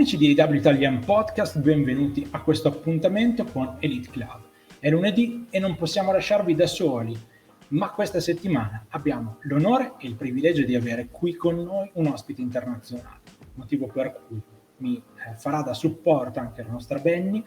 Amici di AEW Italian Podcast, benvenuti a questo appuntamento con Elite Club. È lunedì e non possiamo lasciarvi da soli, ma questa settimana abbiamo l'onore e il privilegio di avere qui con noi un ospite internazionale, motivo per cui mi farà da supporto anche la nostra Benny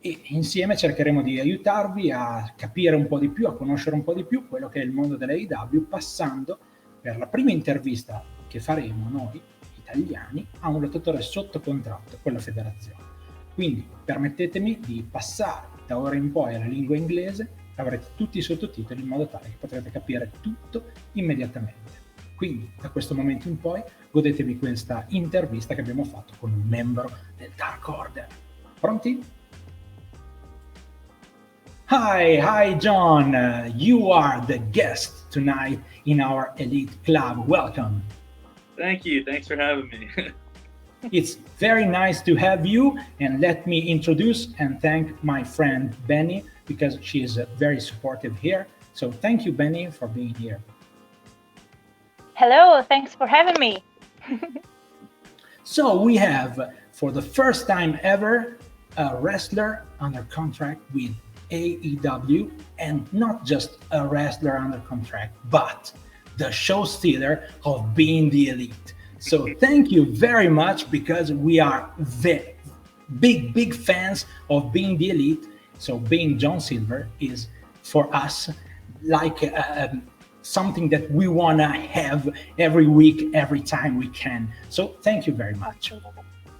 e insieme cercheremo di aiutarvi a capire un po' di più, a conoscere un po' di più quello che è il mondo dell'AEW, passando per la prima intervista che faremo noi italiani a un lottatore sotto contratto con la federazione. Quindi permettetemi di passare da ora in poi alla lingua inglese, avrete tutti i sottotitoli in modo tale che potrete capire tutto immediatamente. Quindi da questo momento in poi godetevi questa intervista che abbiamo fatto con un membro del Dark Order. Pronti? Hi John, you are the guest tonight in our Elite Club. Welcome. Thank you. Thanks for having me. It's very nice to have you, and let me introduce and thank my friend Benny because she is very supportive here. So thank you, Benny, for being here. Hello, thanks for having me. So we have, for the first time ever, a wrestler under contract with AEW, and not just a wrestler under contract, but the show stealer of Being the Elite. So thank you very much, because we are very big fans of Being the Elite. So being John Silver is for us like something that we want to have every week, every time we can. So thank you very much.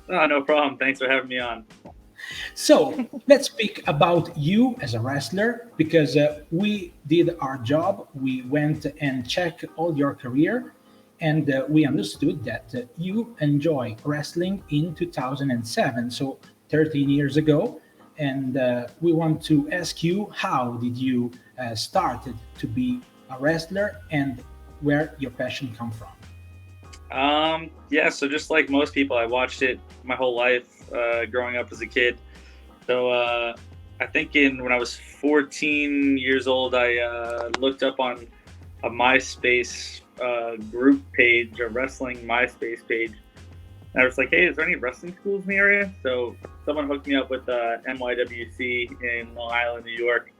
Oh, no problem. Thanks for having me on. So let's speak about you as a wrestler, because we did our job. We went and checked all your career, and we understood that you enjoy wrestling in 2007, so 13 years ago. And we want to ask you, how did you started to be a wrestler, and where your passion come from? So just like most people, I watched it my whole life growing up as a kid. So I think when I was 14 years old, I looked up on a MySpace group page, a wrestling MySpace page. And I was like, hey, is there any wrestling schools in the area? So someone hooked me up with NYWC in Long Island, New York,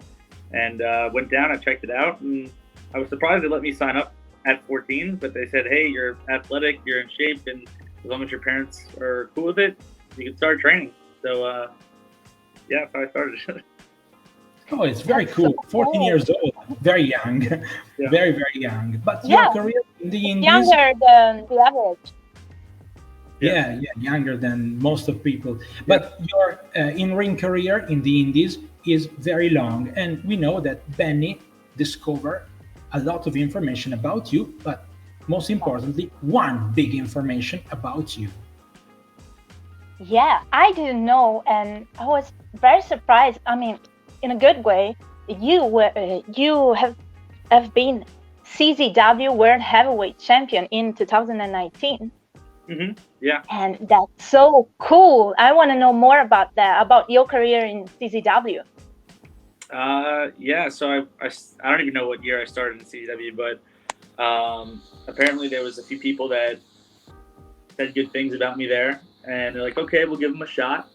and went down and checked it out. And I was surprised they let me sign up at 14, but they said, hey, you're athletic, you're in shape, and as long as your parents are cool with it, you can start training. So that's how I started. Oh, it's very cool. 14 years old, very young, Yeah. very young. But your career in the Indies, Younger than the average. yeah, younger than most of people. But your in-ring career in the Indies is very long, and we know that Benny discovered a lot of information about you, but most importantly, one big information about you. Yeah, I didn't know, and I was very surprised. I mean, in a good way. You have been CZW World Heavyweight Champion in 2019. Mm-hmm. Yeah. And that's so cool. I want to know more about that, about your career in CZW. So I don't even know what year I started in CW, but apparently there was a few people that said good things about me there, and they're like, okay, we'll give them a shot.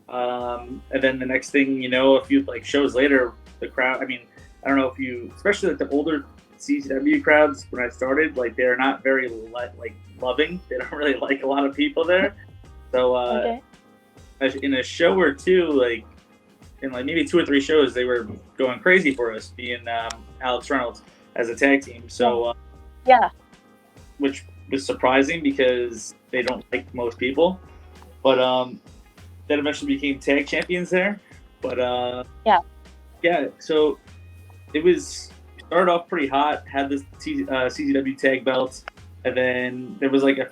And then the next thing you know, a few shows later, the crowd, I don't know if you, especially the older CCW crowds when I started, they're not very loving. They don't really like a lot of people there. So in a show or two, in maybe 2 or 3 shows, they were going crazy for us, being Alex Reynolds as a tag team. So which was surprising because they don't like most people. But that eventually became tag champions there. But so it started off pretty hot, had this CZW tag belt, and then there was a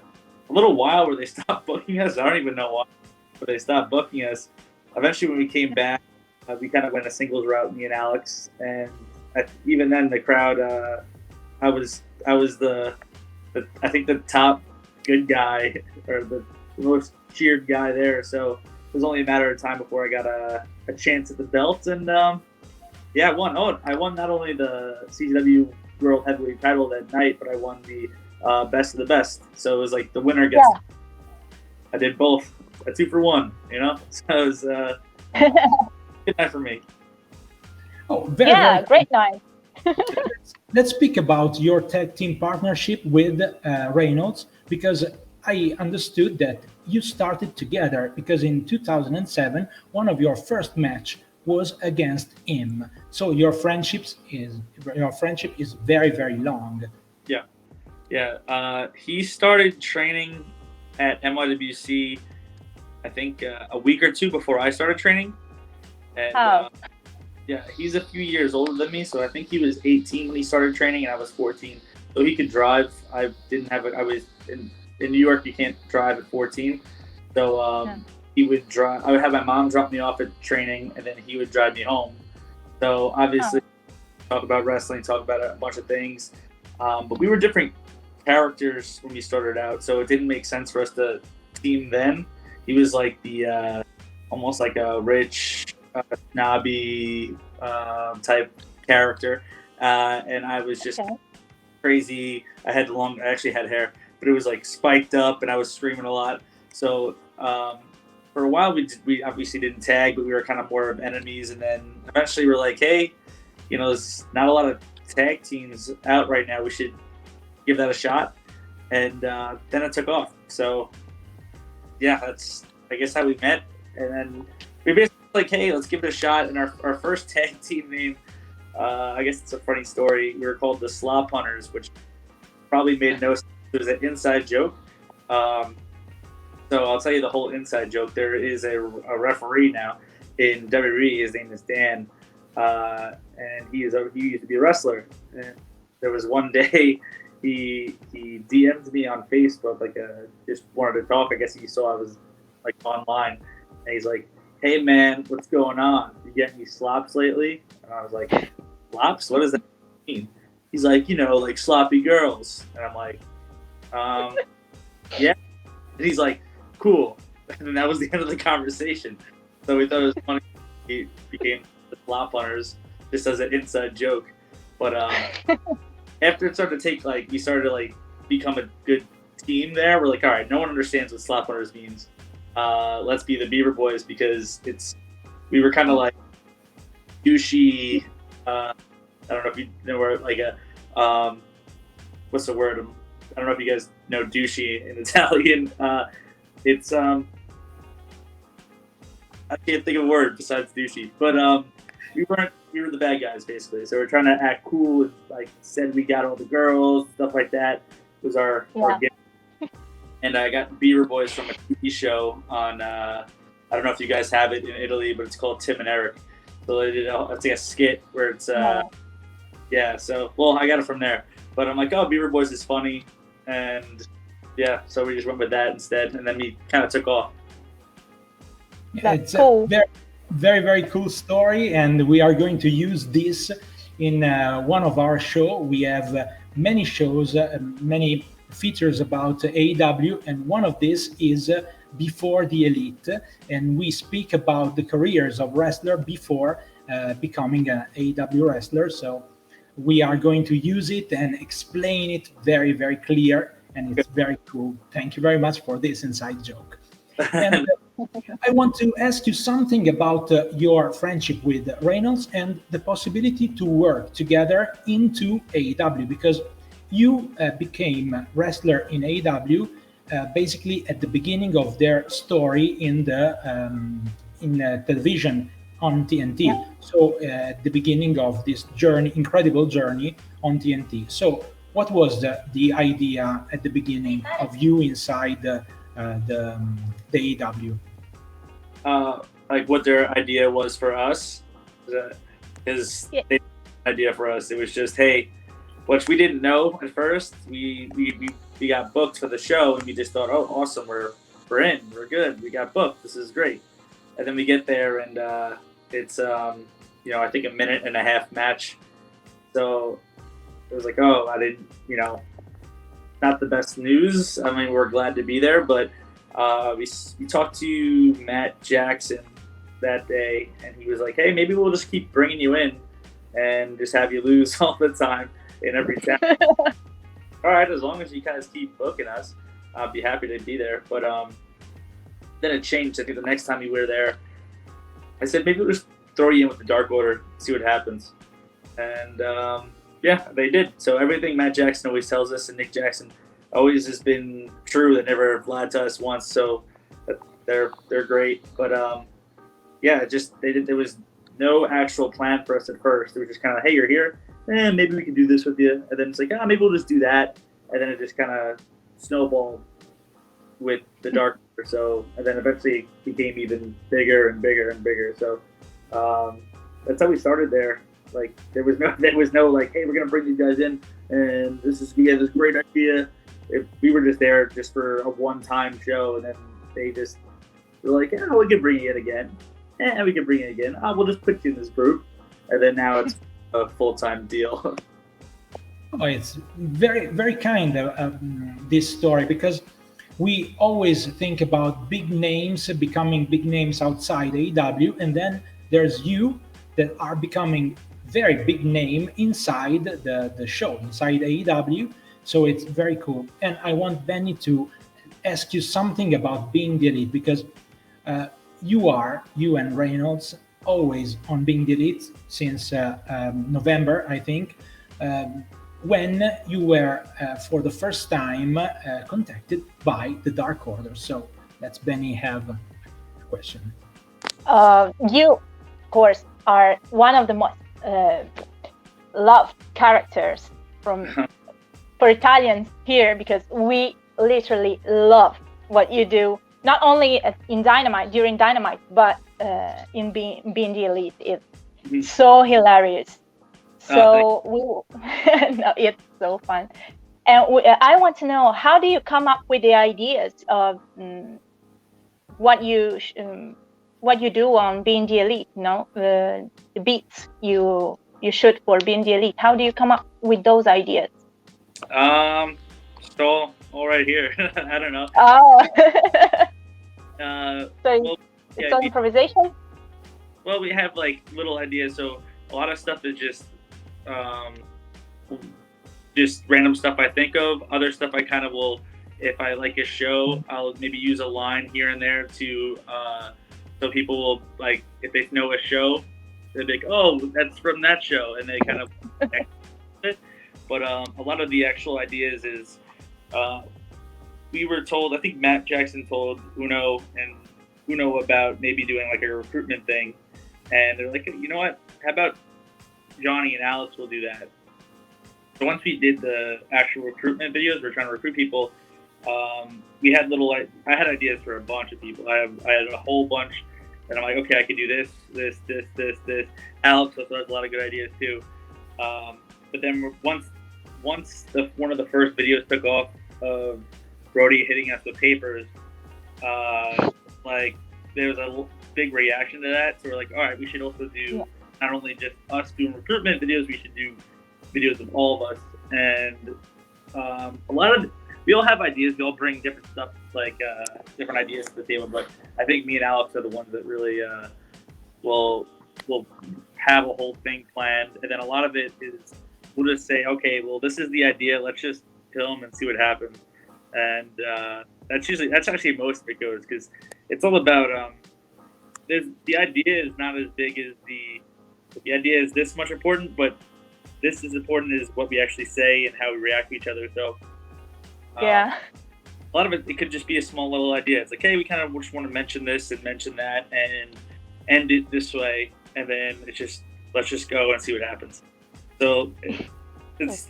little while where they stopped booking us. I don't even know why, but they stopped booking us. Eventually when we came back, we kind of went a singles route, me and Alex, and even then the crowd, I was the I think the top good guy, or the most cheered guy there, so it was only a matter of time before I got a chance at the belt. And I won. I won not only the CZW World Heavyweight title that night, but I won the best of the best. So it was the winner gets. I did both. a 2-for-1, you know. So it was good night for me. Oh, very great night. Let's speak about your tag team partnership with Reynolds, because I understood that you started together because in 2007 one of your first match was against him. So your friendship is very, very long. Yeah. He started training at NYWC, I think a week or two before I started training, and yeah, he's a few years older than me, so I think he was 18 when he started training, and I was 14. So he could drive. I didn't have it. I was in New York. You can't drive at 14. So he would drive. I would have my mom drop me off at training, and then he would drive me home. So obviously, talk about wrestling, talk about a bunch of things. But we were different characters when we started out, so it didn't make sense for us to team then. He was like the almost like a rich, snobby type character, and I was just crazy. I actually had hair, but it was like spiked up, and I was screaming a lot. So for a while, we obviously didn't tag, but we were kind of more of enemies. And then eventually, we're like, hey, you know, there's not a lot of tag teams out right now. We should give that a shot. And then it took off. So yeah, that's I guess how we met. And then we basically like, hey, let's give it a shot. And our first tag team name, I guess it's a funny story. We were called the Slop Hunters, which probably made no sense. It was an inside joke. So I'll tell you the whole inside joke. There is a referee now in WWE. His name is Dan, and he used to be a wrestler. And there was one day he DM'd me on Facebook, like just wanted to talk. I guess he saw I was like online, and he's like, "Hey man, what's going on? You getting any slops lately?" And I was like, "Slops? What does that mean?" He's like, "You know, like sloppy girls." And I'm like, "Yeah." And he's like, "Cool." And that was the end of the conversation. So we thought it was funny. He became the Slop Hunters just as an inside joke. But after it started to take, like, we started to like become a good team there. We're like, all right, no one understands what Slop Hunters means. Let's be the Beaver Boys, because we were kind of like douchey. I don't know if you know where, like what's the word? I don't know if you guys know douchey in Italian. It's I can't think of a word besides douchey, but we were the bad guys basially. So we're trying to act cool, and, like, said we got all the girls, stuff like that was our game. And I got Beaver Boys from a TV show on I don't know if you guys have it in Italy, but it's called Tim and Eric. So it's like a skit where it's yeah. So well, I got it from there, but I'm like, oh, Beaver Boys is funny. And yeah, so we just went with that instead, and then we kind of took off. Yeah, it's cool. A very, very cool story, and we are going to use this in one of our shows. We have many shows, many features about AEW, and one of these is Before the Elite, and we speak about the careers of wrestler before becoming an AEW wrestler. So we are going to use it and explain it very, very clear, and it's very cool. Thank you very much for this inside joke. And I want to ask you something about your friendship with Reynolds and the possibility to work together into AEW, because you became a wrestler in AEW basically at the beginning of their story in the television on TNT. So at the beginning of this journey, incredible journey on TNT. So what was the idea at the beginning of you inside the AEW? Like what their idea was for us? His idea for us, it was just, hey, which we didn't know at first. We got booked for the show, and we just thought, oh, awesome, we're in, we're good, we got booked, this is great. And then we get there, and it's I think a 1.5-minute match. So it was like, oh, I didn't, not the best news. I mean, we're glad to be there, but we talked to Matt Jackson that day, and he was like, hey, maybe we'll just keep bringing you in and just have you lose all the time in every town. All right, as long as you guys keep booking us, I'll be happy to be there. But then it changed. I think the next time we were there, I said maybe we'll just throw you in with the Dark Order, see what happens. And yeah, they did. So everything Matt Jackson always tells us, and Nick Jackson always has been true. They never lied to us once. So they're great. But yeah, just there was no actual plan for us at first. They were just kind of, hey, you're here. Maybe we can do this with you. And then it's like, maybe we'll just do that. And then it just kind of snowballed with the Dark Order. So, and then eventually became even bigger and bigger and bigger. So that's how we started there. Like there was no like, hey, we're gonna bring these guys in, and we had this great idea. We were just there just for a one-time show, and then they just were like, yeah, we can bring you in again, and we can bring you in again. We'll just put you in this group, and then now it's a full-time deal. Oh, it's very, very kind of this story, because we always think about big names becoming big names outside AEW, and then there's you that are becoming very big name inside the show, inside AEW. So it's very cool. And I want Benny to ask you something about Being the Elite, because you and Reynolds always on Being the Elite since November, I think, when you were for the first time contacted by the Dark Order. So let's Benny have a question. You, of course, are one of the most loved characters for Italians here, because we literally love what you do, not only in Dynamite, during Dynamite, but in being the Elite. It's so hilarious. So no, it's so fun. And I want to know, how do you come up with the ideas of what you do on Being the Elite? The beats you shoot for Being the Elite. How do you come up with those ideas? So all right here. I don't know. Oh. Well, it's all improvisation? Well, we have like little ideas. So a lot of stuff is just random stuff I think of. Other stuff I kind of will, if I like a show, I'll maybe use a line here and there to, so people will, like, if they know a show, they'll be like, oh, that's from that show, and they kind of connect it. But a lot of the actual ideas is, we were told, I think Matt Jackson told Uno about maybe doing like a recruitment thing, and they're like, you know what, how about Johnny and Alex will do that. So once we did the actual recruitment videos, we're trying to recruit people, we had I had ideas for a bunch of people. I had a whole bunch, and I'm like, okay, I could do this. Alex also has a lot of good ideas too. But then once one of the first videos took off of Brody hitting us with papers, like there was a big reaction to that. So we're like, all right, we should also do not only just us doing recruitment videos, we should do videos of all of us. And we all have ideas. We all bring different stuff, like different ideas to the table. But I think me and Alex are the ones that really will have a whole thing planned. And then a lot of it is we'll just say, okay, well, this is the idea. Let's just film and see what happens. And that's actually most of it goes, because it's all about the idea is not as big as the idea is this much important, but this is important is what we actually say and how we react to each other. So a lot of it could just be a small little idea. It's like, hey, we kind of just want to mention this and mention that and end it this way, and then let's just go and see what happens. So it's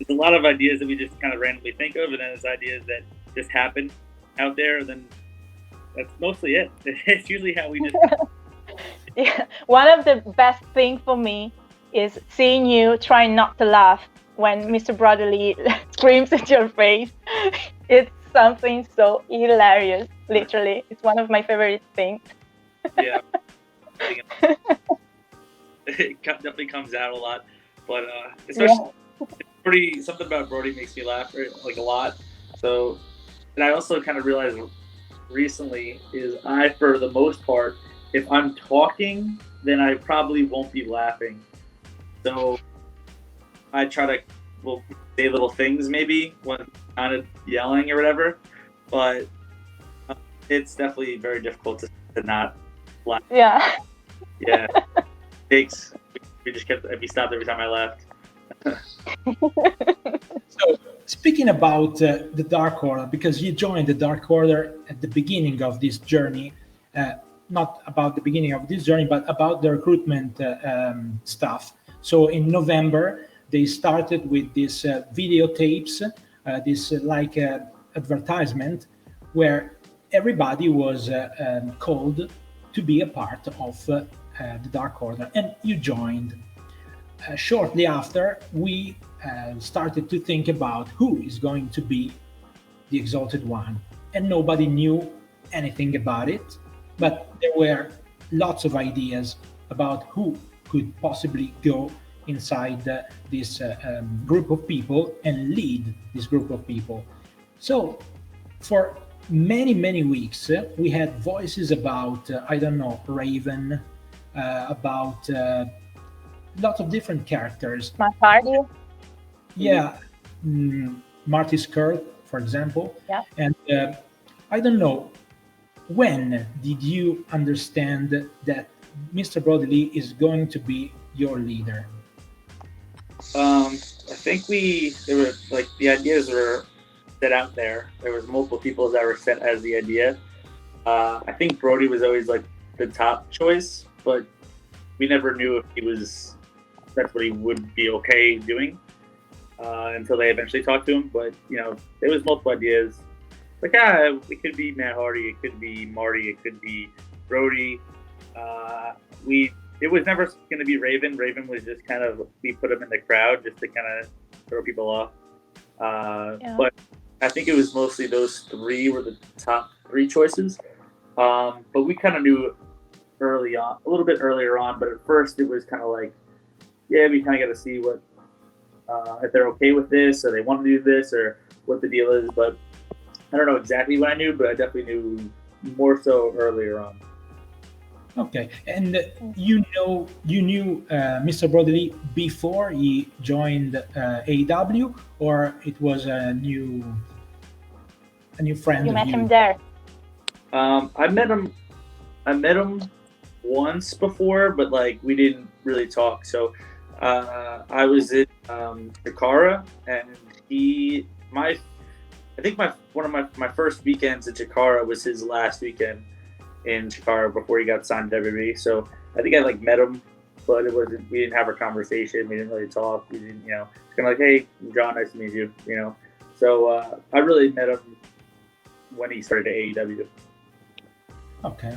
a lot of ideas that we just kind of randomly think of, and then there's ideas that just happen out there, and then that's mostly it. It's usually how we just Yeah, one of the best things for me is seeing you trying not to laugh when Mr. Brotherly screams at your face. It's something so hilarious, literally. It's one of my favorite things. Yeah. It definitely comes out a lot. But especially something about Brody makes me laugh like a lot. So, and I also kind of realized recently is for the most part, if I'm talking, then I probably won't be laughing. So I try to say little things maybe when kind of yelling or whatever. But it's definitely very difficult to not laugh. Yeah. Yeah, takes. We stopped every time I left. So, speaking about the Dark Order, because you joined the Dark Order at the beginning of this journey, not about the beginning of this journey, but about the recruitment stuff. So in November, they started with these videotapes, this advertisement, where everybody was called to be a part of the Dark Order, and you joined. Shortly after, we started to think about who is going to be the Exalted One, and nobody knew anything about it, but there were lots of ideas about who could possibly go inside this group of people and lead this group of people. So for many weeks, we had voices about, Raven, about lots of different characters. My party. Yeah, Marty Skrull, for example. Yeah. And I don't know, when did you understand that Mr. Brody Lee is going to be your leader? I think there were like the ideas were set out there. There was multiple people that were set as the idea. I think Brody was always like the top choice, but we never knew if that's what he would be okay doing until they eventually talked to him. But there was multiple ideas. Like, it could be Matt Hardy, it could be Marty, it could be Brody. It was never going to be Raven. Raven was just kind of, we put him in the crowd just to kind of throw people off. But I think it was mostly those three were the top three choices. But we kind of knew early on, a little bit earlier on, but at first it was kind of like, yeah, we kind of got to see what, if they're okay with this, or they want to do this, or what the deal is. But I don't know exactly what I knew, but I definitely knew more so earlier on. Okay, and you knew Mr. Brody Lee before he joined AEW, or it was a new friend? You met him there. I met him once before, but like we didn't really talk. So I was in Chikara, and I think one of my first weekends at Chikara was his last weekend in Chikara before he got signed to WWE. So I think I met him, but we didn't have a conversation. We didn't really talk. We didn't, it's kind of like, hey, John, nice to meet you, So I really met him when he started at AEW. Okay.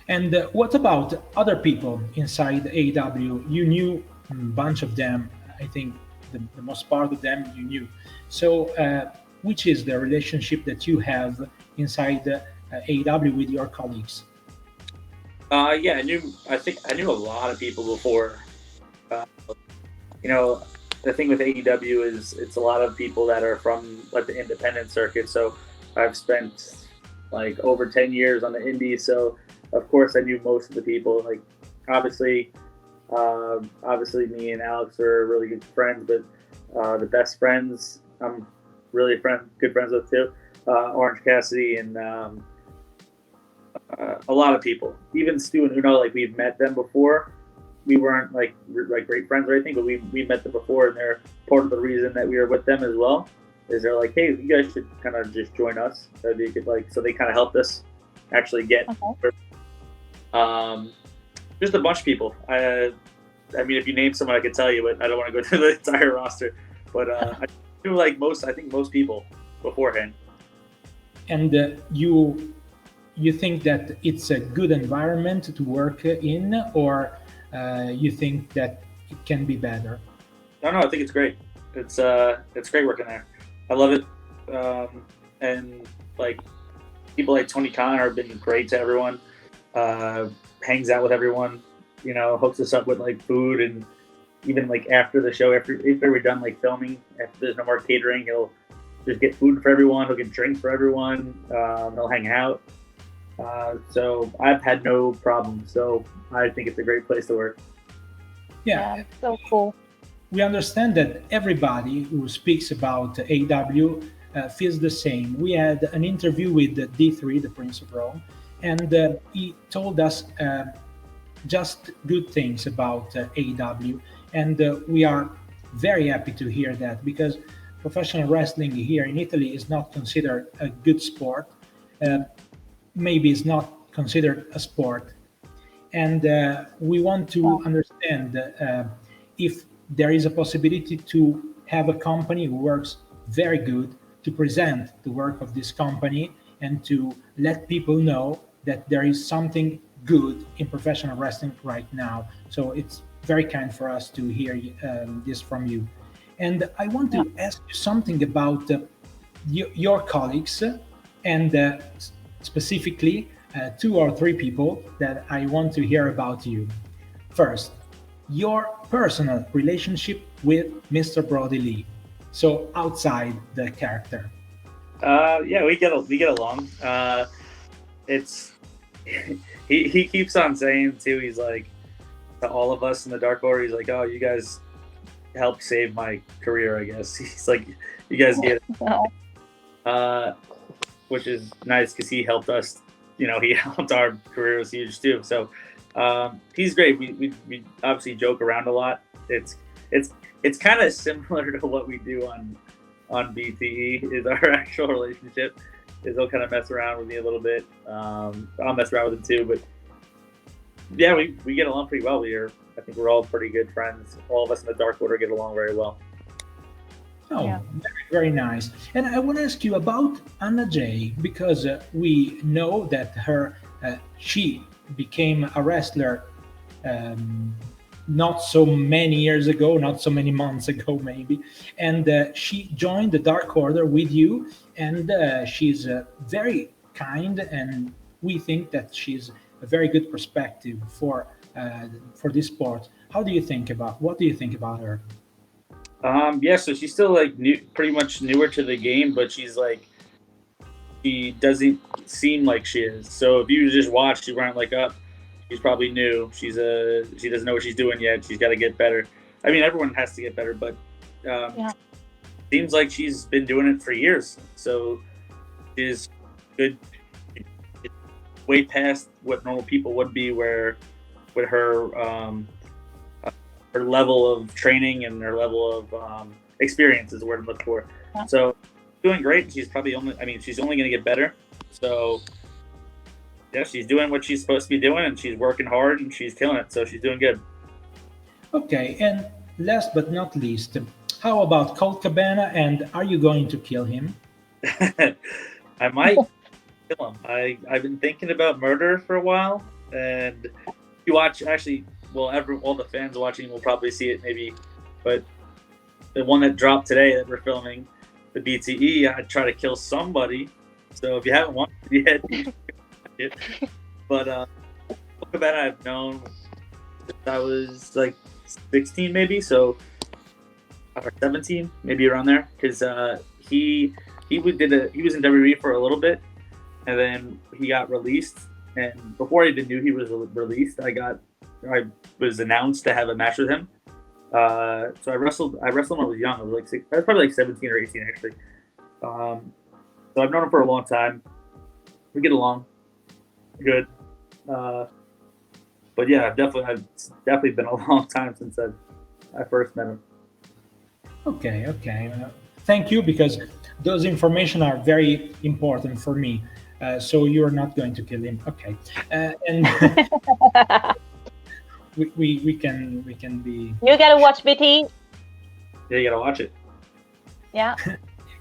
And what about other people inside AEW? You knew a bunch of them. I think the most part of them you knew. So which is the relationship that you have inside AEW with your colleagues? I think I knew a lot of people before. The thing with AEW is it's a lot of people that are from the independent circuit. So I've spent over 10 years on the indies. So of course I knew most of the people. Obviously me and Alex are really good friends, but the best friends I'm really good friends with too. Orange Cassidy and a lot of people, even Stu and Uno, we've met them before. We weren't great friends or anything, but we met them before, and they're part of the reason that we were with them as well. Is they're like, hey, you guys should kind of just join us. So they could so they kind of helped us actually get. Just a bunch of people. I mean, if you name someone, I could tell you, but I don't want to go through the entire roster. But I knew most people beforehand. And you think that it's a good environment to work in, or you think that it can be better? No, I think it's great. It's great working there. I love it. And people like Tony Khan have been great to everyone. Hangs out with everyone, hooks us up with food, and even after the show, after we're done filming, after there's no more catering, he'll just get food for everyone. He'll get drinks for everyone. He'll hang out. So I've had no problem. So I think it's a great place to work. Yeah, so cool. We understand that everybody who speaks about AEW feels the same. We had an interview with D3, the Prince of Rome, and he told us just good things about AEW, and we are very happy to hear that, because professional wrestling here in Italy is not considered a good sport. Maybe it's not considered a sport, and we want to understand if there is a possibility to have a company who works very good to present the work of this company and to let people know that there is something good in professional wrestling right now. So it's very kind for us to hear this from you. And I want to ask you something about your colleagues, and specifically 2 or 3 people that I want to hear about you. First, your personal relationship with Mr. Brody Lee. So outside the character. Yeah, we get along. It's he keeps on saying too. He's like, to all of us in the Dark Order, he's like, "Oh, you guys helped save my career." I guess he's like, "You guys get it," which is nice because he helped us. You know, he helped our career was huge too. So he's great. We obviously joke around a lot. It's kind of similar to what we do on BTE. Is our actual relationship. Is he'll kind of mess around with me a little bit. I'll mess around with him too, but yeah, we get along pretty well. I think we're all pretty good friends. All of us in the Dark Order get along very well. Oh, yeah. Very, very nice. And I want to ask you about Anna Jay, because we know that she became a wrestler not so many years ago, not so many months ago maybe, and she joined the Dark Order with you, and she's very kind, and we think that she's a very good perspective for this sport. What do you think about her? Yeah, so she's still like pretty much newer to the game, but she's like, she doesn't seem like she is. So if you just watch, you weren't like, she's probably new. She doesn't know what she's doing yet. She's got to get better. I mean, everyone has to get better, but seems like she's been doing it for years. So she's good, way past what normal people would be, where with her level of training and her level of experience is the word I'm looking for. Yeah. So doing great. She's only going to get better. So yeah, she's doing what she's supposed to be doing, and she's working hard, and she's killing it. So she's doing good. Okay, and last but not least, how about Colt Cabana, and are you going to kill him? I might kill him. I've been thinking about murder for a while, and you watch, actually, well, all the fans watching will probably see it maybe, but the one that dropped today that we're filming, the BTE, I try to kill somebody. So if you haven't watched it yet, but Cabana I've known since I was like 16 maybe, so or 17 maybe around there, because he was in WWE for a little bit, and then he got released, and before I even knew he was released, I was announced to have a match with him. So I wrestled when I was young. I was probably like 17 or 18 actually. So I've known him for a long time. We get along good. But yeah, I've definitely been a long time since I first met him. Okay. Thank you, because those information are very important for me. So you're not going to kill him, okay? And we can be. You gotta watch BT. Yeah, you gotta watch it. Yeah.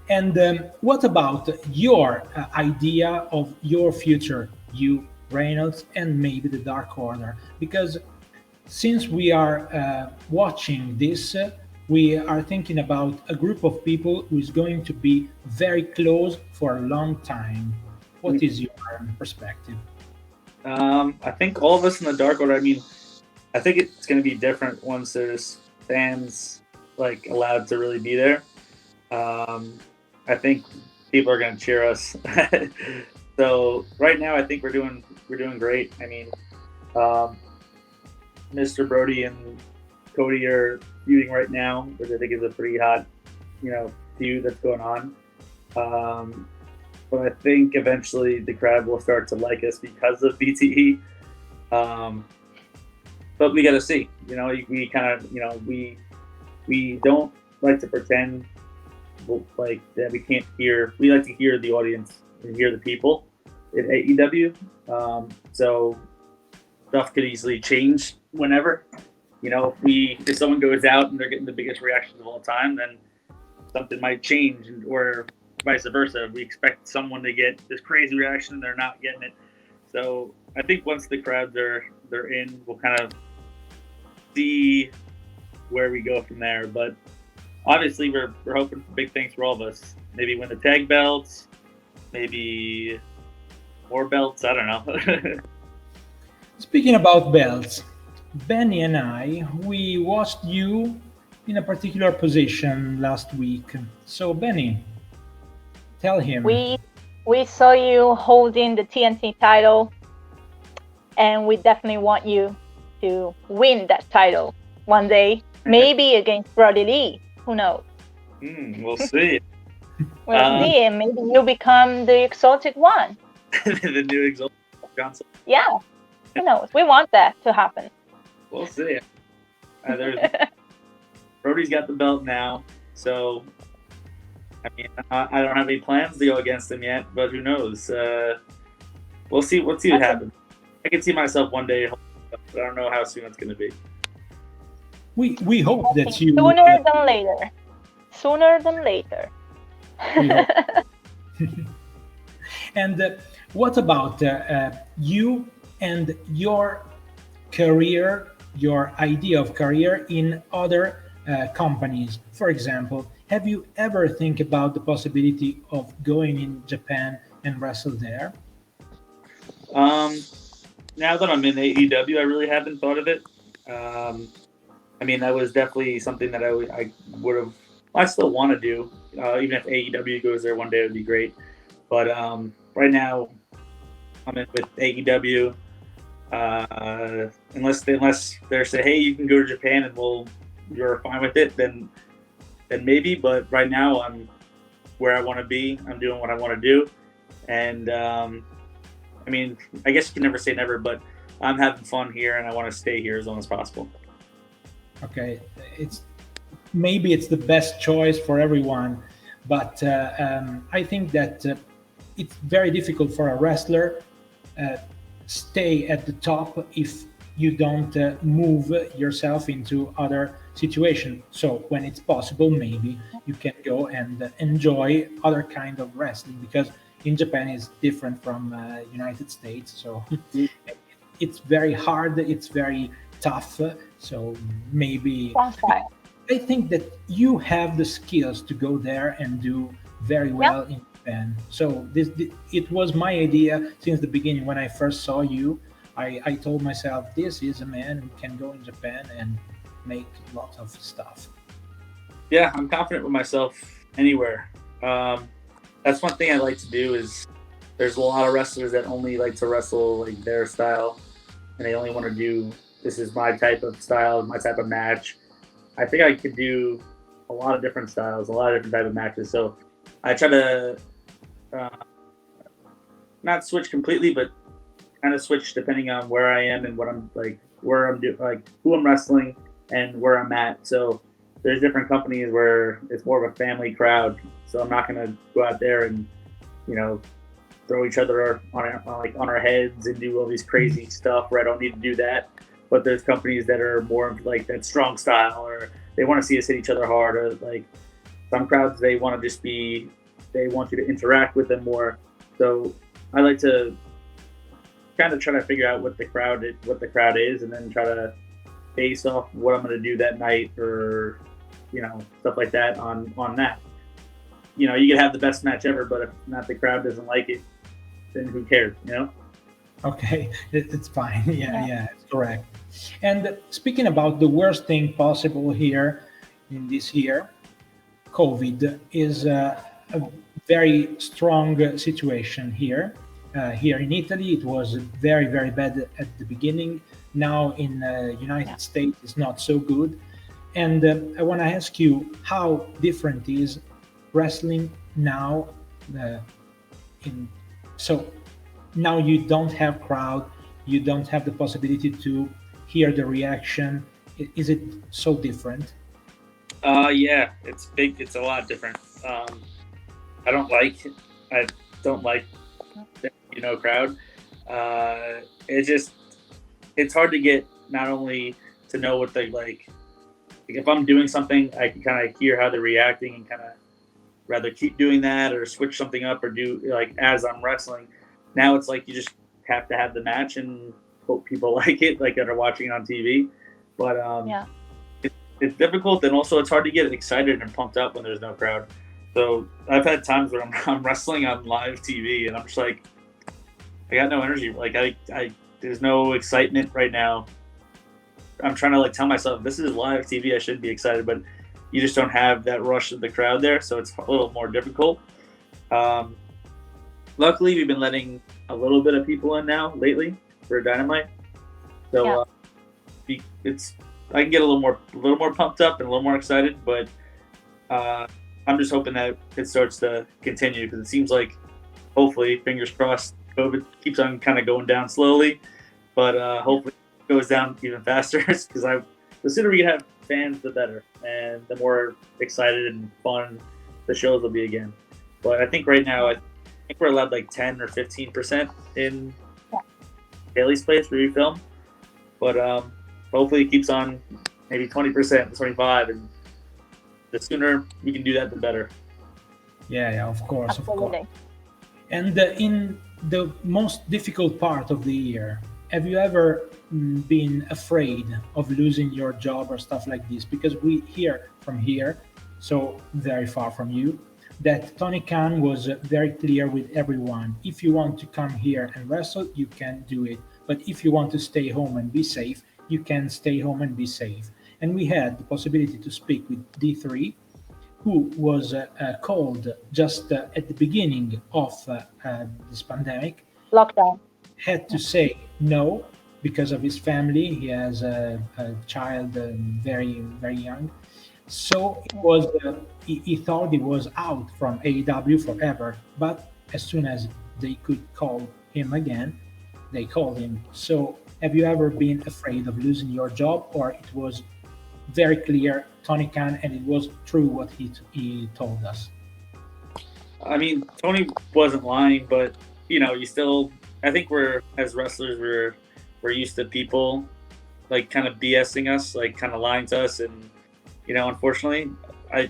And what about your idea of your future, you, Reynolds, and maybe the Dark Order? Because since we are watching this, we are thinking about a group of people who is going to be very close for a long time. What is your perspective? I think all of us in the Dark Order, I think it's going to be different once there's fans like allowed to really be there. I think people are going to cheer us. So right now, I think we're doing great. Mr. Brody and Cody are feuding right now, which I think is a pretty hot, feud that's going on. But I think eventually the crowd will start to like us because of BTE. But we got to see. We kind of, we don't like to pretend like that we can't hear. We like to hear the audience and hear the people at AEW. So stuff could easily change whenever. If someone goes out and they're getting the biggest reactions of all time, then something might change, or vice versa. We expect someone to get this crazy reaction and they're not getting it. So I think once the crowds they're in, we'll kind of see where we go from there. But obviously we're hoping for big things for all of us. Maybe win the tag belts, maybe more belts, I don't know. Speaking about belts, Benny and I, we watched you in a particular position last week. So Benny, tell him. We saw you holding the TNT title, and we definitely want you to win that title one day, maybe against Brody Lee. Who knows? We'll see. We'll see, and maybe you'll become the Exalted One. The new Exalted Johnson. Yeah, who knows? We want that to happen. We'll see. Brody's got the belt now, so I mean, I don't have any plans to go against him yet, but who knows? We'll see what happens. I can see myself one day, but I don't know how soon it's going to be. We hope that you... Sooner than later. And what about you and your career, your idea of career in other companies? For example, have you ever think about the possibility of going in Japan and wrestle there? Now that I'm in AEW, I really haven't thought of it. I mean, that was definitely something that I would have. I still want to do, even if AEW goes there one day, it would be great. But right now, I'm in with AEW. Unless they say, hey, you can go to Japan and you're fine with it, then maybe. But right now, I'm where I want to be. I'm doing what I want to do, and I mean, I guess you can never say never, but I'm having fun here, and I want to stay here as long as possible. Okay, maybe it's the best choice for everyone, but I think that it's very difficult for a wrestler stay at the top if you don't move yourself into other situations. So when it's possible, maybe you can go and enjoy other kind of wrestling, because in Japan is different from United States. So it's very hard, it's very tough. So maybe I think that you have the skills to go there and do very well in Japan. So it was my idea since the beginning. When I first saw you, I told myself, this is a man who can go in Japan and make lots of stuff. Yeah, I'm confident with myself anywhere. That's one thing I like to do is there's a lot of wrestlers that only like to wrestle like their style, and they only want to do, this is my type of style, my type of match. I think I could do a lot of different styles, a lot of different type of matches. So I try to not switch completely, but kind of switch depending on where I am and what I'm like, where I'm doing, like who I'm wrestling and where I'm at. So there's different companies where it's more of a family crowd. So I'm not going to go out there and, throw each other on our heads and do all these crazy stuff where I don't need to do that. But there's companies that are more like that strong style, or they want to see us hit each other hard, or like some crowds, they want to just they want you to interact with them more. So I like to kind of try to figure out what the crowd is, and then try to base off what I'm going to do that night, or stuff like that on that. You can have the best match ever, but if not the crowd doesn't like it, then who cares, Okay, it's fine. Yeah, it's correct. And speaking about the worst thing possible here in this year, COVID is a very strong situation here. Here in Italy, it was very, very bad at the beginning. Now in the United States, it's not so good. And I want to ask you, how different is wrestling now So now you don't have crowd, you don't have the possibility to hear the reaction. Is it so different? Yeah, it's big. It's a lot different. I don't like crowd. It's hard to get, not only to know what they like if I'm doing something, I can kind of hear how they're reacting and kind of rather keep doing that or switch something up or do like as I'm wrestling. Now it's like you just have to have the match and hope people like it, like that are watching it on TV. But it's difficult, and also it's hard to get excited and pumped up when there's no crowd. So I've had times where I'm wrestling on live TV and I'm just like, I got no energy. Like I there's no excitement right now. I'm trying to like tell myself this is live TV, I should be excited, but you just don't have that rush of the crowd there, so it's a little more difficult. Luckily, we've been letting a little bit of people in now lately for Dynamite, so I can get a little more pumped up and a little more excited. But I'm just hoping that it starts to continue, because it seems like, hopefully, fingers crossed, COVID keeps on kind of going down slowly, but hopefully it goes down even faster, because the sooner we can have fans, the better, and the more excited and fun the shows will be again. But I think right now, I think we're allowed like 10 or 15% in Bailey's place where we film, but hopefully it keeps on maybe 20%, 25%, and the sooner we can do that, the better. Yeah, of course, Absolutely. of course. And in the most difficult part of the year, have you ever been afraid of losing your job or stuff like this? Because we hear from here, so very far from you, that Tony Khan was very clear with everyone. If you want to come here and wrestle, you can do it. But if you want to stay home and be safe, you can stay home and be safe. And we had the possibility to speak with D3, who was called just at the beginning of this pandemic. Lockdown. Had to say no because of his family. He has a child very, very young. So it was, he thought he was out from AEW forever. But as soon as they could call him again, they called him. So have you ever been afraid of losing your job, or it was very clear, Tony Khan, and it was true what he told us? I mean, Tony wasn't lying, but you still, I think as wrestlers, we're used to people like kind of BSing us, like kind of lying to us, and unfortunately,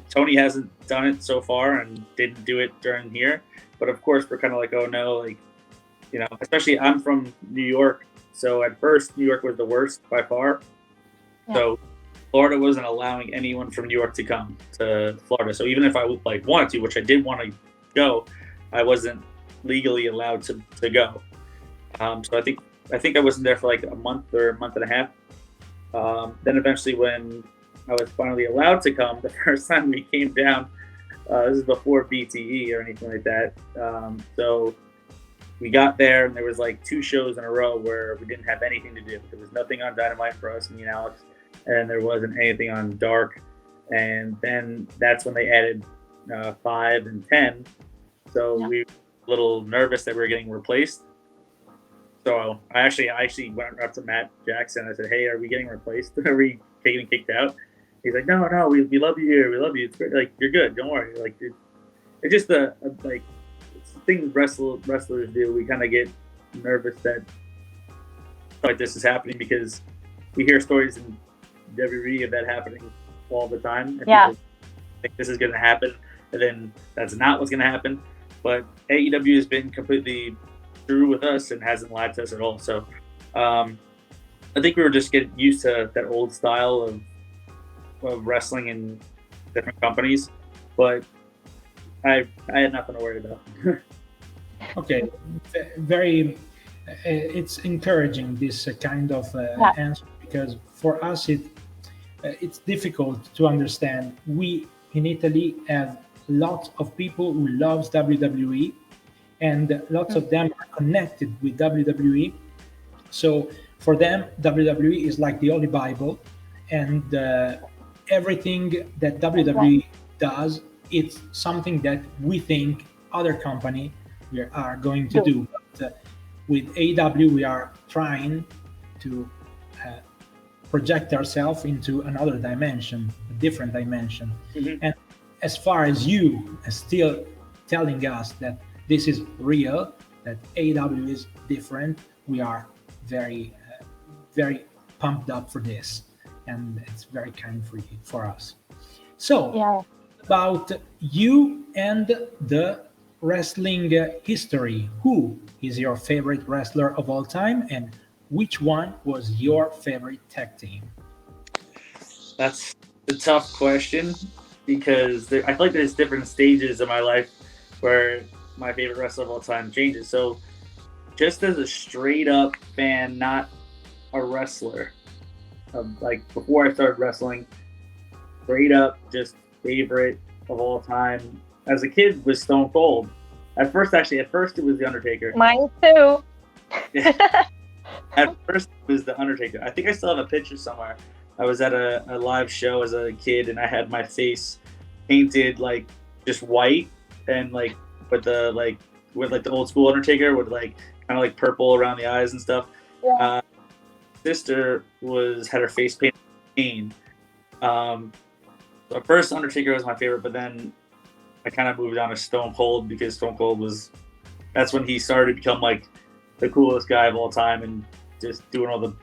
Tony hasn't done it so far and didn't do it during here. But of course, we're kind of like, oh no, like especially I'm from New York, so at first New York was the worst by far. Yeah. So Florida wasn't allowing anyone from New York to come to Florida. So even if I wanted to, which I did want to go, I wasn't legally allowed to go. So I think I wasn't there for like a month or a month and a half. Then eventually, when I was finally allowed to come, the first time we came down, this is before BTE or anything like that. So we got there, and there was like 2 shows in a row where we didn't have anything to do. There was nothing on Dynamite for us, me and Alex, and there wasn't anything on Dark. And then that's when they added 5 and 10. So we were a little nervous that we were getting replaced. So I actually went up to Matt Jackson. I said, "Hey, are we getting replaced? Are we getting kicked out?" He's like, "No, we love you here. We love you. It's great. Like, you're good. Don't worry." Like, it's just like things wrestlers do. We kind of get nervous that like this is happening, because we hear stories in WWE of that happening all the time. And people think this is going to happen, and then that's not what's going to happen. But AEW has been completely true with us and hasn't lied to us at all. So I think we were just getting used to that old style of wrestling in different companies. But I had nothing to worry about. Okay, very. It's encouraging, this kind of answer, because for us it's difficult to understand. We in Italy have lots of people who loves WWE, and lots of them are connected with WWE. So for them, WWE is like the Holy Bible, and everything that WWE does, it's something that we think other company we are going to do. But with AEW, we are trying to project ourselves into another dimension, a different dimension. And as far as you are still telling us that this is real, that AEW is different, we are very, very pumped up for this, and it's very kind for us. So, about you and the wrestling history, who is your favorite wrestler of all time, and which one was your favorite tag team? That's a tough question because I feel like there's different stages of my life where my favorite wrestler of all time changes. So just as a straight up fan, not a wrestler, like before I started wrestling, straight up just favorite of all time as a kid was Stone Cold. At first it was The Undertaker. Mine too. At first it was The Undertaker. I think I still have a picture somewhere. I was at a live show as a kid and I had my face painted like just white and like with the old school Undertaker with like kind of like purple around the eyes and stuff. Yeah. Sister had her face painted green. So at first Undertaker was my favorite, but then I kind of moved on to Stone Cold because Stone Cold that's when he started to become like the coolest guy of all time and just doing all the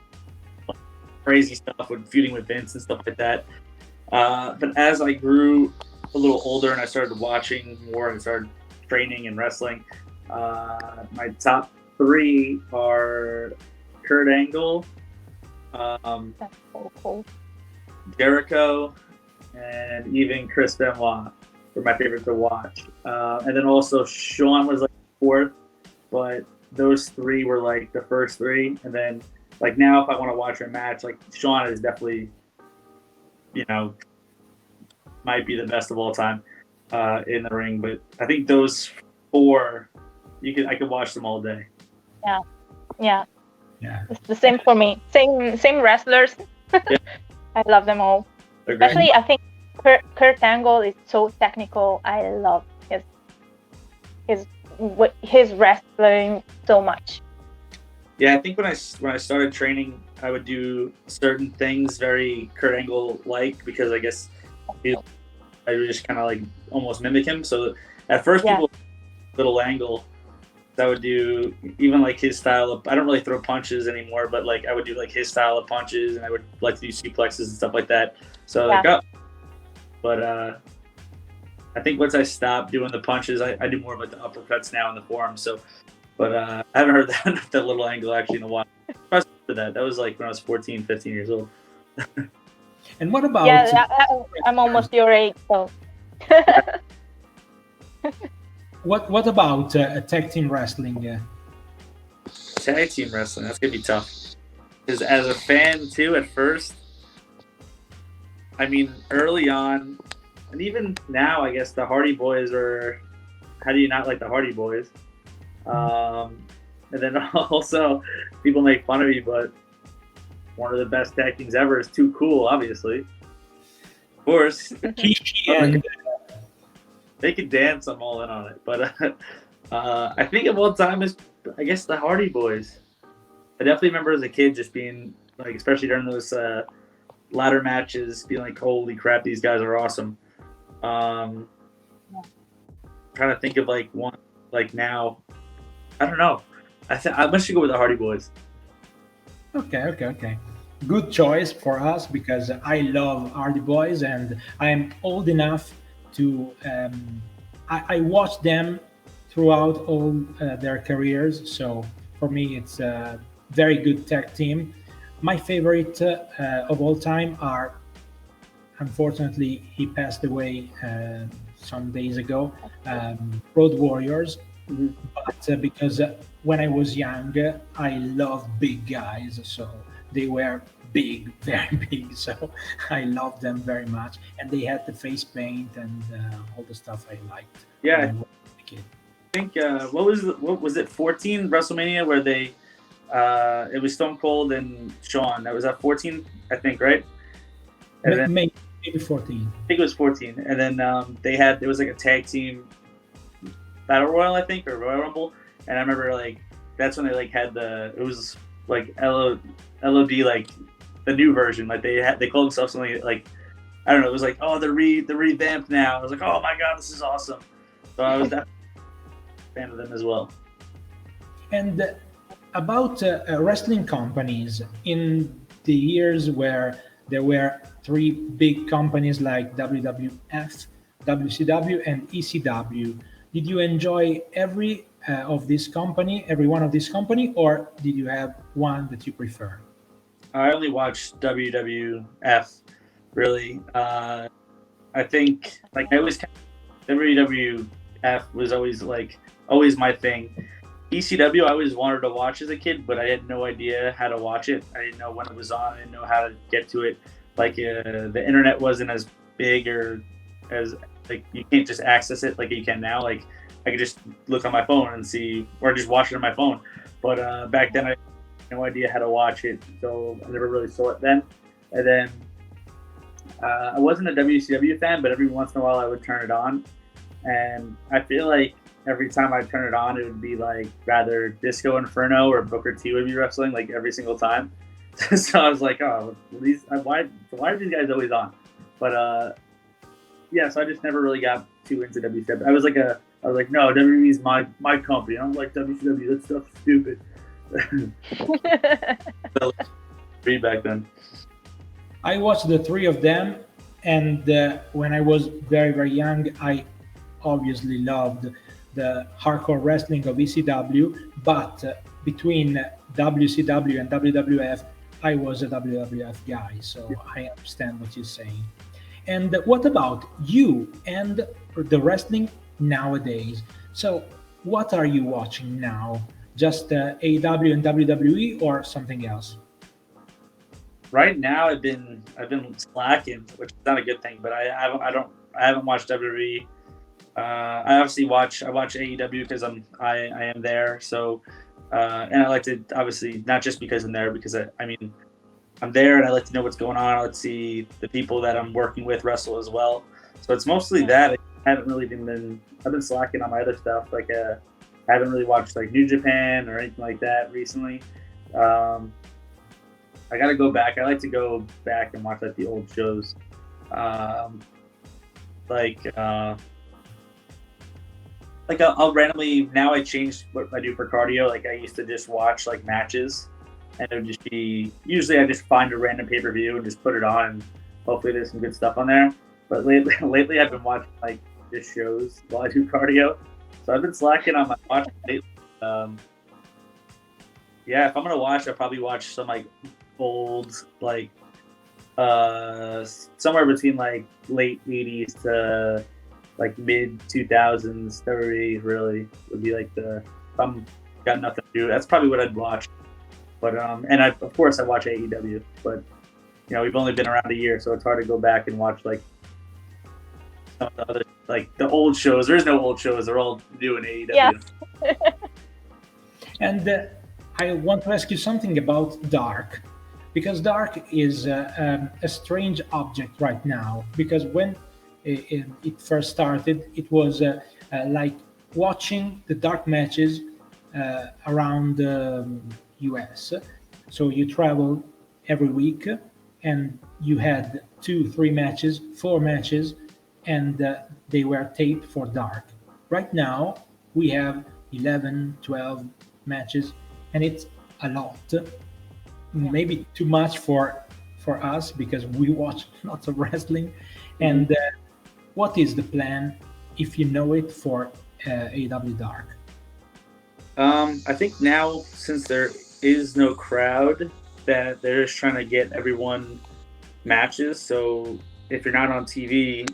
crazy stuff with feuding with Vince and stuff like that. But as I grew a little older and I started watching more and started training and wrestling, my top three are Kurt Angle, That's so cool. Jericho, and even Chris Benoit were my favorite to watch. And then also Shawn was like fourth, but those three were like the first three. And then like now if I want to watch a match, like Shawn is definitely, might be the best of all time in the ring. But I think those four, I could watch them all day. Yeah. It's the same for me. Same wrestlers. Yeah. I love them all. Agreed. Especially, I think Kurt Angle is so technical. I love his wrestling so much. Yeah, I think when I started training, I would do certain things very Kurt Angle-like because I guess I would just kind of like almost mimic him. So at first, people little angle. I would do even like his style of. I don't really throw punches anymore, but like I would do like his style of punches, and I would like to do suplexes and stuff like that. So but I think once I stopped doing the punches, I do more of like the uppercuts now in the forum. So, but I haven't heard that little angle actually in a while. That was like when I was 14, 15 years old. And what about? Yeah, I'm almost your age, so. What about tag team wrestling? Tag team wrestling, that's gonna be tough. Because as a fan too, at first, I mean, early on, and even now, I guess the Hardy Boys are. How do you not like the Hardy Boys? And then also, people make fun of me, but one of the best tag teams ever is Too Cool, obviously. Of course. They could dance, I'm all in on it. But I think of all time is, I guess, the Hardy Boys. I definitely remember as a kid just being, like, especially during those ladder matches, being like, holy crap, these guys are awesome. Trying to think of, like, one, like, now. I don't know. I must go with the Hardy Boys. Okay. Good choice for us because I love Hardy Boys and I am old enough to I watched them throughout all their careers, so for me it's a very good tag team. My favorite of all time are, unfortunately he passed away some days ago, Road Warriors. But because when I was young I loved big guys, so they were big, very big, so I loved them very much, and they had the face paint and all the stuff I liked. Yeah, when I was a kid. I think what was it 14 WrestleMania where they it was Stone Cold and Shawn. That was at 14, I think, right? And then, maybe 14. I think it was 14, and then there was like a tag team Battle Royal, I think, or Royal Rumble, and I remember like that's when they like had it was like LOD, like the new version, like they called themselves something like, I don't know, it was like, oh, they're revamped now. I was like, oh my god, this is awesome. So I was definitely a fan of them as well. And about wrestling companies, in the years where there were three big companies like WWF, WCW, and ECW, did you enjoy every one of these company, or did you have one that you prefer? I only watched WWF, really. I think like WWF was always my thing. ECW I always wanted to watch as a kid, but I had no idea how to watch it. I didn't know when it was on. I didn't know how to get to it. Like the internet wasn't as big, or as like you can't just access it like you can now. Like I could just look on my phone and see, or just watch it on my phone. But back then I had no idea how to watch it, so I never really saw it then. And then I wasn't a WCW fan, but every once in a while I would turn it on, and I feel like every time I turn it on, it would be like rather Disco Inferno or Booker T would be wrestling like every single time. So I was like, oh, why are these guys always on? But yeah, so I just never really got too into WCW. I was like, no, WWE's my company. I don't like WCW. That stuff's stupid. Read back then. I watched the three of them, and when I was very, very young, I obviously loved the hardcore wrestling of ECW, but between WCW and WWF, I was a WWF guy, so I understand what you're saying. And what about you and the wrestling nowadays? So what are you watching now? Just AEW and WWE, or something else? Right now, I've been slacking, which is not a good thing. But I haven't watched WWE. I watch AEW because I am there. So and I like to, obviously, not just because I'm there, because I'm there and I like to know what's going on. I like to see the people that I'm working with wrestle as well. So it's mostly that. I haven't really I've been slacking on my other stuff. Like I haven't really watched like New Japan or anything like that recently. I got to go back. I like to go back and watch like the old shows. I'll randomly, now I changed what I do for cardio. Like I used to just watch like matches, and it would just be, usually I just find a random pay-per-view and just put it on, and hopefully there's some good stuff on there. But lately I've been watching like just shows while I do cardio. So I've been slacking on my watching lately. Yeah, if I'm gonna watch, I'll probably watch some like old, like somewhere between like late 80s to like mid 2000s. WWE really would be like if I'm got nothing to do, that's probably what I'd watch. But and of course I watch AEW, but you know, we've only been around a year, so it's hard to go back and watch like some of the other, like the old shows. There's no old shows, they're all new in AEW. Yeah. And I want to ask you something about Dark, because Dark is a strange object right now, because when it first started, it was like watching the Dark matches around the US. So you traveled every week and you had 2-3 matches, 4 matches, and they were taped for Dark. Right now we have 11, 12 matches, and it's a lot. Maybe too much for us, because we watch lots of wrestling. And what is the plan, if you know it, for AEW Dark? I think now, since there is no crowd, that they're just trying to get everyone matches. So if you're not on TV,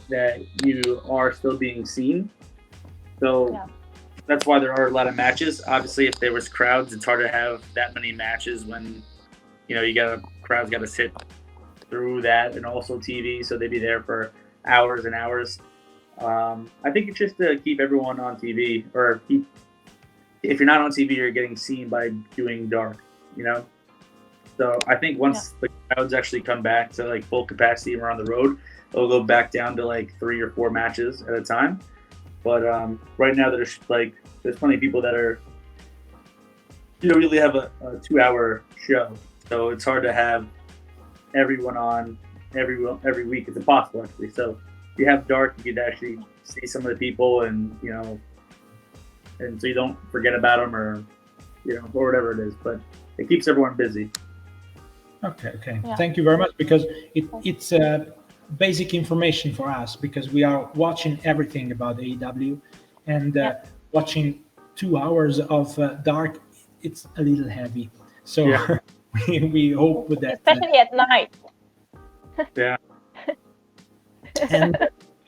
that you are still being seen. So that's why there are a lot of matches. Obviously, if there was crowds, it's hard to have that many matches when, you know, crowds got to sit through that, and also TV, so they'd be there for hours and hours. I think it's just to keep everyone on TV, or if you're not on TV, you're getting seen by doing Dark, you know? So I think once the crowds actually come back to like full capacity and we're on the road, it'll go back down to like 3 or 4 matches at a time. But right now there's plenty of people that are, really have a 2-hour show, so it's hard to have everyone on every week. It's impossible actually. So if you have Dark, you could actually see some of the people, and and so you don't forget about them, or or whatever it is. But it keeps everyone busy. Okay. Yeah. Thank you very much, because it's basic information for us, because we are watching everything about AEW, and watching 2 hours of Dark, it's a little heavy. So we hope that, especially at night. Yeah.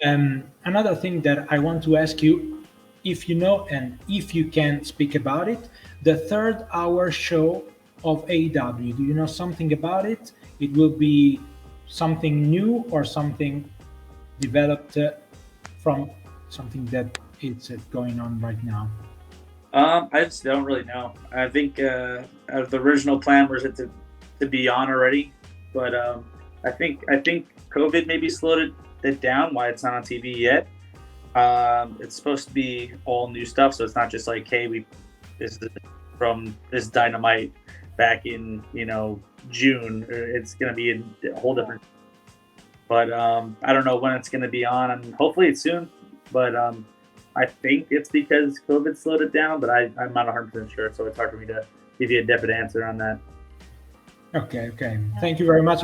And another thing that I want to ask you, if you know and if you can speak about it, the 3rd hour show of AEW, do you know something about it? It will be something new or something developed from something that is going on right now? I just don't really know. I think the original plan was it to be on already, but I think COVID maybe slowed it down. Why it's not on TV yet? It's supposed to be all new stuff, so it's not just like, hey, this is from this Dynamite back in June. It's gonna be a whole different. But I don't know when it's gonna be on, and hopefully it's soon. But I think it's because COVID slowed it down, but I'm not 100% sure, so it's hard for me to give you a definite answer on that. Okay. Thank you very much.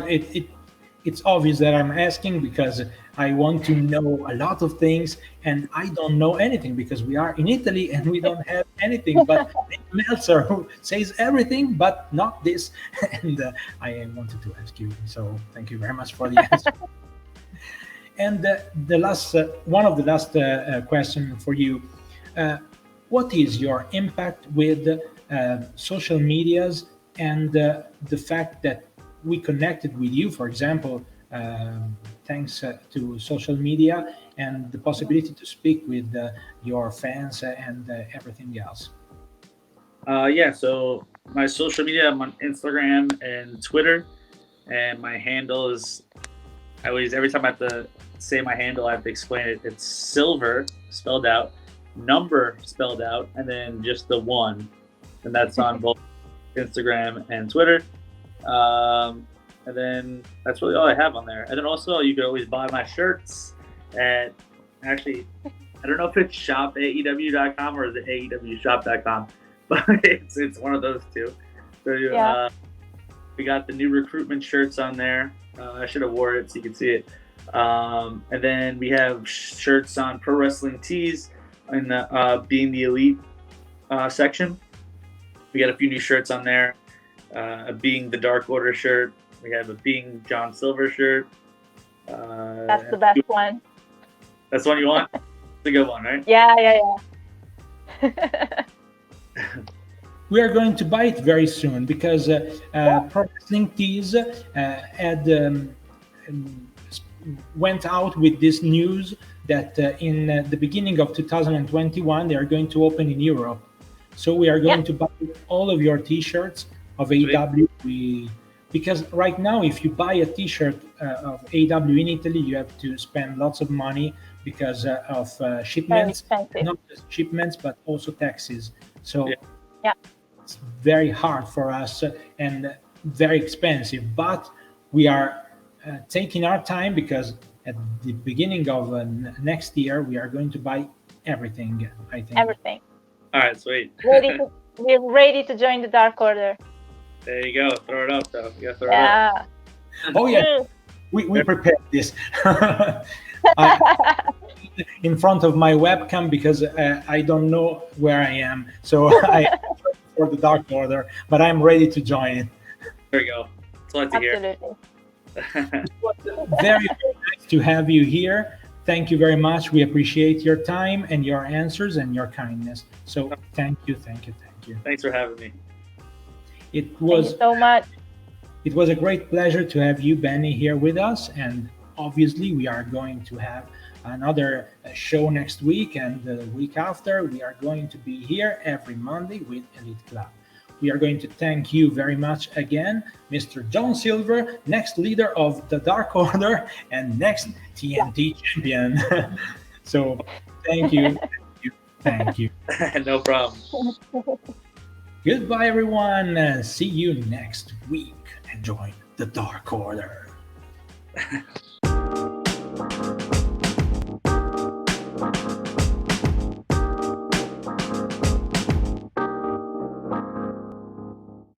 It's obvious that I'm asking because I want to know a lot of things, and I don't know anything because we are in Italy and we don't have anything. But Meltzer, who says everything but not this, and I wanted to ask you. So thank you very much for the answer. And the last one of the last question for you: what is your impact with social medias and the fact that we connected with you, for example, thanks to social media and the possibility to speak with your fans and everything else? So my social media, I'm on Instagram and Twitter, and my handle is, every time I have to say my handle, I have to explain it. It's Silver, spelled out, number spelled out, and then just the 1, and that's on both Instagram and Twitter. And then that's really all I have on there. And then also you could always buy my shirts at, actually, I don't know if it's shopaew.com or is it aewshop.com, but it's one of those two. So we got the new recruitment shirts on there. I should have wore it so you can see it. And then we have shirts on Pro Wrestling Tees in the Being the Elite section. We got a few new shirts on there. A Being the Dark Order shirt. We have a Being John Silver shirt. That's the best one. That's the one you want? It's a good one, right? Yeah. We are going to buy it very soon because Pro Wrestling Tees went out with this news that in the beginning of 2021 they are going to open in Europe. So we are going to buy all of your T-shirts of AEW. Because right now, if you buy a T-shirt of AEW in Italy, you have to spend lots of money because of shipments, not just shipments, but also taxes. So it's very hard for us and very expensive. But we are taking our time because at the beginning of next year, we are going to buy everything, I think. Everything. All right, sweet. We're ready to join the Dark Order. There you go. Throw it up, though. You gotta throw it up. Oh, yeah. We prepared this in front of my webcam because I don't know where I am. So I for the Dark Order, but I'm ready to join it. There you go. It's a lot to hear. It was very, very nice to have you here. Thank you very much. We appreciate your time and your answers and your kindness. So thank you. Thanks for having me. Thank you so much. It was a great pleasure to have you, Benny, here with us. And obviously, we are going to have another show next week. And the week after, we are going to be here every Monday with Elite Club. We are going to thank you very much again, Mr. John Silver, next leader of the Dark Order and next TNT champion. So thank you. Thank you. No problem. Goodbye, everyone. See you next week. Enjoy the Dark Order.